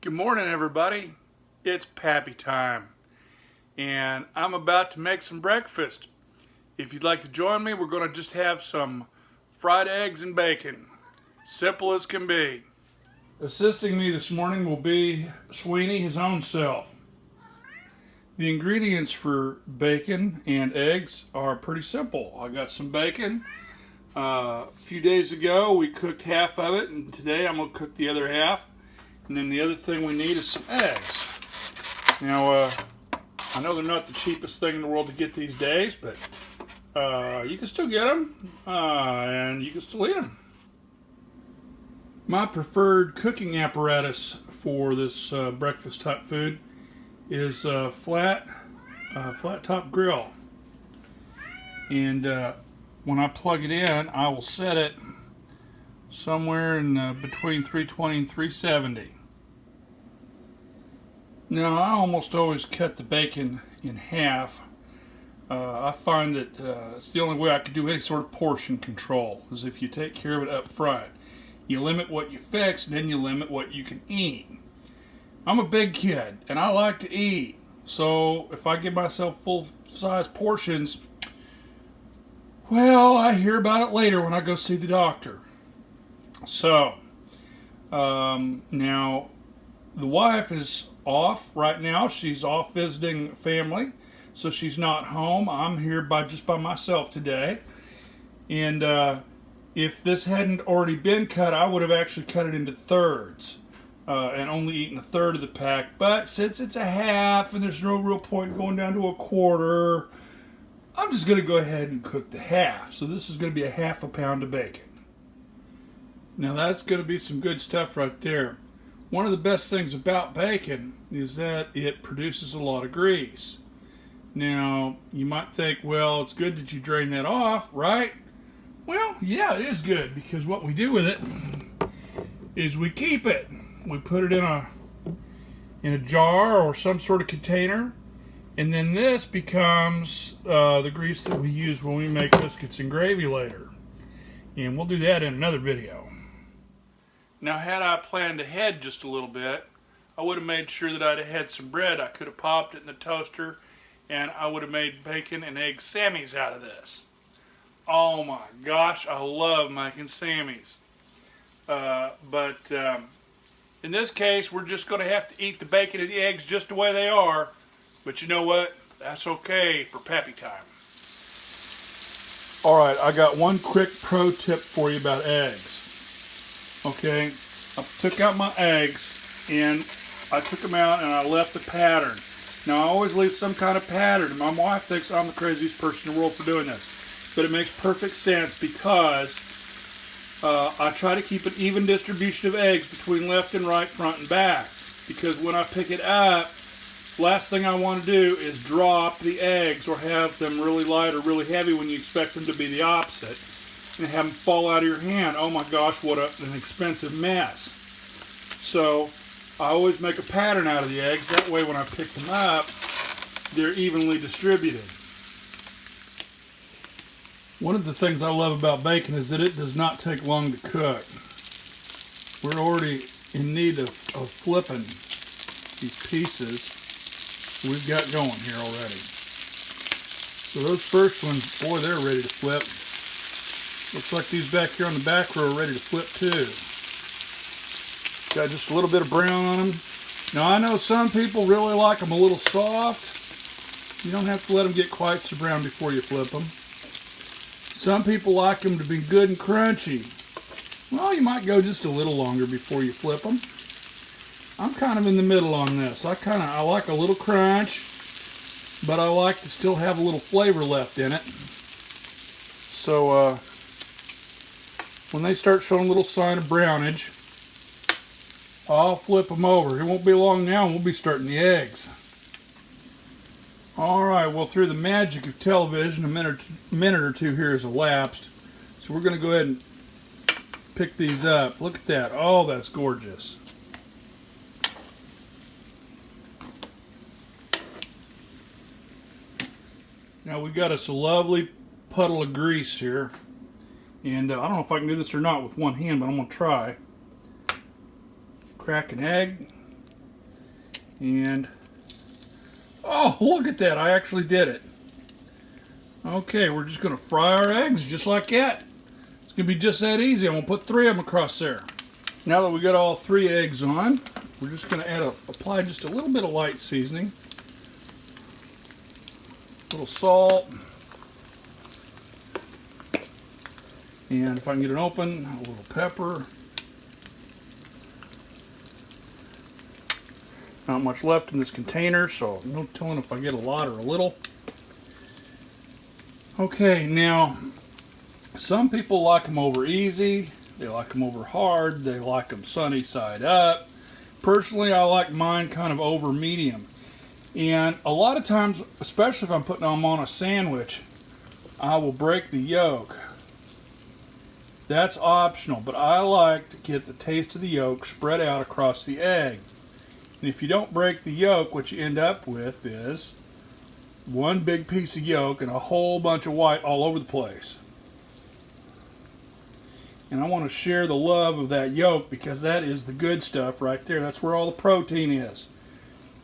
Good morning, everybody. It's Pappy time, and I'm about to make some breakfast. If you'd like to join me, we're going to just have some fried eggs and bacon. Simple as can be. Assisting me this morning will be Sweeney, his own self. The ingredients for bacon and eggs are pretty simple. I got some bacon. A few days ago, we cooked half of it, and today I'm going to cook the other half. And then the other thing we need is some eggs. Now, I know they're not the cheapest thing in the world to get these days, but you can still get them, and you can still eat them. My preferred cooking apparatus for this breakfast type food is a flat top grill. And when I plug it in, I will set it somewhere in between 320 and 370. Now, I almost always cut the bacon in half. I find that it's the only way I could do any sort of portion control, is if you take care of it up front. You limit what you fix, and then you limit what you can eat. I'm a big kid, and I like to eat. So, if I give myself full-size portions, well, I hear about it later when I go see the doctor. So, now, the wife is off right now. She's off visiting family, so she's not home. I'm here just by myself today. And if this hadn't already been cut, I would have actually cut it into thirds and only eaten a third of the pack. But since it's a half and there's no real point in going down to a quarter, I'm just going to go ahead and cook the half. So this is going to be a half a pound of bacon. Now that's going to be some good stuff right there. One of the best things about bacon is that it produces a lot of grease. Now, you might think, well, it's good that you drain that off, right? Well, yeah, it is good, because what we do with it is we keep it. We put it in a jar or some sort of container, and then this becomes the grease that we use when we make biscuits and gravy later. And we'll do that in another video. Now, had I planned ahead just a little bit, I would have made sure that I'd have had some bread. I could have popped it in the toaster, and I would have made bacon and egg Sammies out of this. Oh my gosh, I love making Sammies. But in this case, we're just going to have to eat the bacon and the eggs just the way they are. But you know what? That's okay for Pappy time. Alright, I got one quick pro tip for you about eggs. Okay, I took out my eggs and I took them out and I left the pattern. Now I always leave some kind of pattern. My wife thinks I'm the craziest person in the world for doing this. But it makes perfect sense because I try to keep an even distribution of eggs between left and right, front and back. Because when I pick it up, last thing I want to do is drop the eggs or have them really light or really heavy when you expect them to be the opposite. And have them fall out of your hand. Oh my gosh, what an expensive mess. So I always make a pattern out of the eggs. That way when I pick them up, they're evenly distributed. One of the things I love about bacon is that it does not take long to cook. We're already in need of flipping these pieces we've got going here already. So those first ones, boy, they're ready to flip. Looks like these back here on the back row are ready to flip too. Got just a little bit of brown on them. Now I know some people really like them a little soft. You don't have to let them get quite so brown before you flip them. Some people like them to be good and crunchy. Well, you might go just a little longer before you flip them. I'm kind of in the middle on this. I like a little crunch, but I like to still have a little flavor left in it. So, when they start showing a little sign of brownage, I'll flip them over. It won't be long now and we'll be starting the eggs. Alright, well, through the magic of television, a minute or two here has elapsed. So we're going to go ahead and pick these up. Look at that. Oh, that's gorgeous. Now we've got us a lovely puddle of grease here. And I don't know if I can do this or not with one hand, but I'm going to try. Crack an egg. And, oh, look at that. I actually did it. Okay, we're just going to fry our eggs just like that. It's going to be just that easy. I'm going to put 3 of them across there. Now that we got all 3 eggs on, we're just going to apply just a little bit of light seasoning. A little salt. And if I can get it open, a little pepper. Not much left in this container, so no telling if I get a lot or a little. Okay, now some people like them over easy, they like them over hard, they like them sunny side up. Personally, I like mine kind of over medium. And a lot of times, especially if I'm putting them on a sandwich, I will break the yolk. That's optional, but I like to get the taste of the yolk spread out across the egg. And if you don't break the yolk, what you end up with is one big piece of yolk and a whole bunch of white all over the place. And I want to share the love of that yolk because that is the good stuff right there. That's where all the protein is.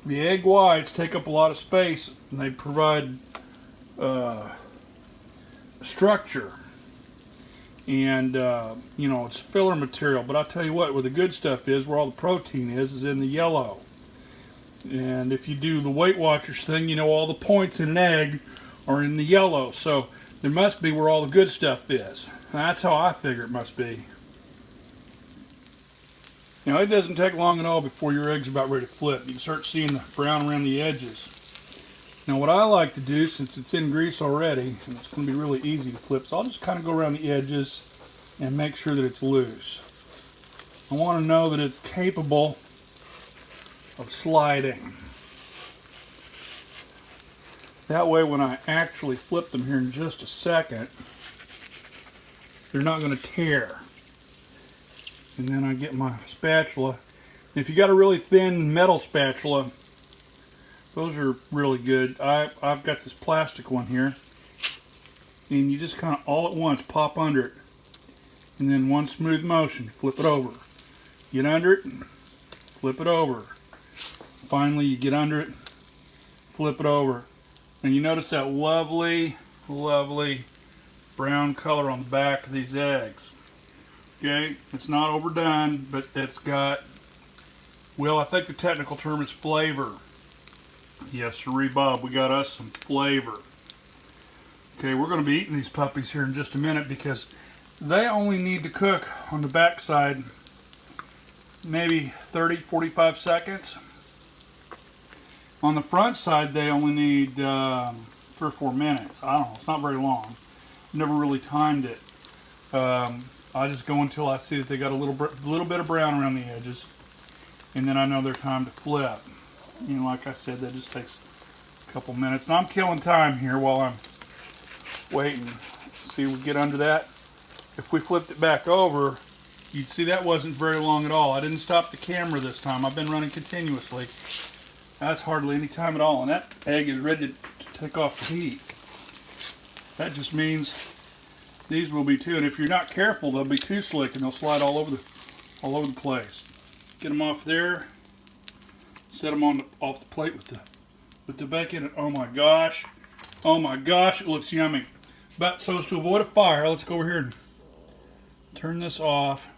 The egg whites take up a lot of space and they provide structure. And, you know, it's filler material. But I'll tell you what, where the good stuff is, where all the protein is in the yellow. And if you do the Weight Watchers thing, you know all the points in an egg are in the yellow. So there must be where all the good stuff is. That's how I figure it must be. Now it doesn't take long at all before your egg's about ready to flip. You can start seeing the brown around the edges. Now what I like to do, since it's in grease already, and it's going to be really easy to flip, so I'll just kind of go around the edges and make sure that it's loose. I want to know that it's capable of sliding. That way when I actually flip them here in just a second, they're not going to tear. And then I get my spatula. And if you got a really thin metal spatula, those are really good. I've got this plastic one here. And you just kind of all at once pop under it. And then one smooth motion, flip it over. Get under it, flip it over. Finally you get under it, flip it over. And you notice that lovely, lovely brown color on the back of these eggs. Okay, it's not overdone, but it's got, well, I think the technical term is flavor. Yes, sirree, Bob, we got us some flavor. Okay, we're going to be eating these puppies here in just a minute because they only need to cook on the back side maybe 30-45 seconds. On the front side, they only need 3 or 4 minutes. I don't know, it's not very long. Never really timed it. I just go until I see that they got a little bit of brown around the edges, and then I know they're time to flip. You know, like I said, that just takes a couple minutes. Now I'm killing time here while I'm waiting. See, we get under that. If we flipped it back over, you'd see that wasn't very long at all. I didn't stop the camera this time. I've been running continuously. That's hardly any time at all, and that egg is ready to take off the heat. That just means these will be too, and if you're not careful, they'll be too slick and they'll slide all over the place. Get them off there. Set them off the plate with the bacon. And oh my gosh, it looks yummy. But so as to avoid a fire, let's go over here and turn this off,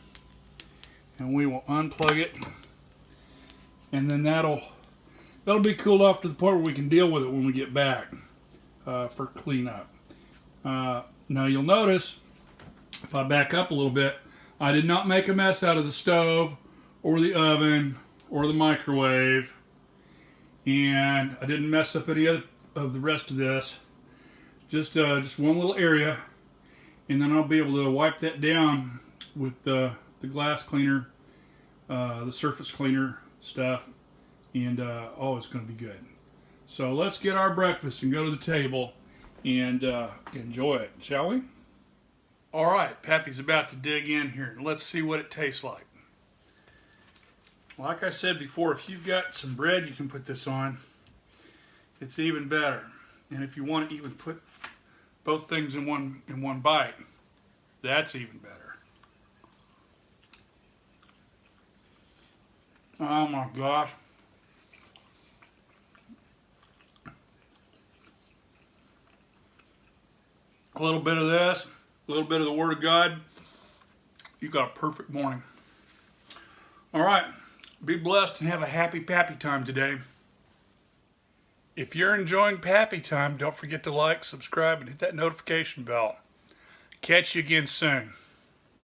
and we will unplug it, and then that'll be cooled off to the point where we can deal with it when we get back for cleanup. Now you'll notice, if I back up a little bit, I did not make a mess out of the stove or the oven or the microwave, and I didn't mess up any other of the rest of this. Just one little area, and then I'll be able to wipe that down with the glass cleaner, the surface cleaner stuff, and oh, it's going to be good. So let's get our breakfast and go to the table and enjoy it, shall we? All right, Pappy's about to dig in here, and let's see what it tastes like. Like I said before, if you've got some bread you can put this on, it's even better. And if you want to even put both things in one bite, that's even better. Oh my gosh. a little bit of this, a little bit of the Word of God, you got a perfect morning. All right, be blessed and have a happy Pappy time today. If you're enjoying Pappy time, don't forget to like, subscribe, and hit that notification bell. Catch you again soon.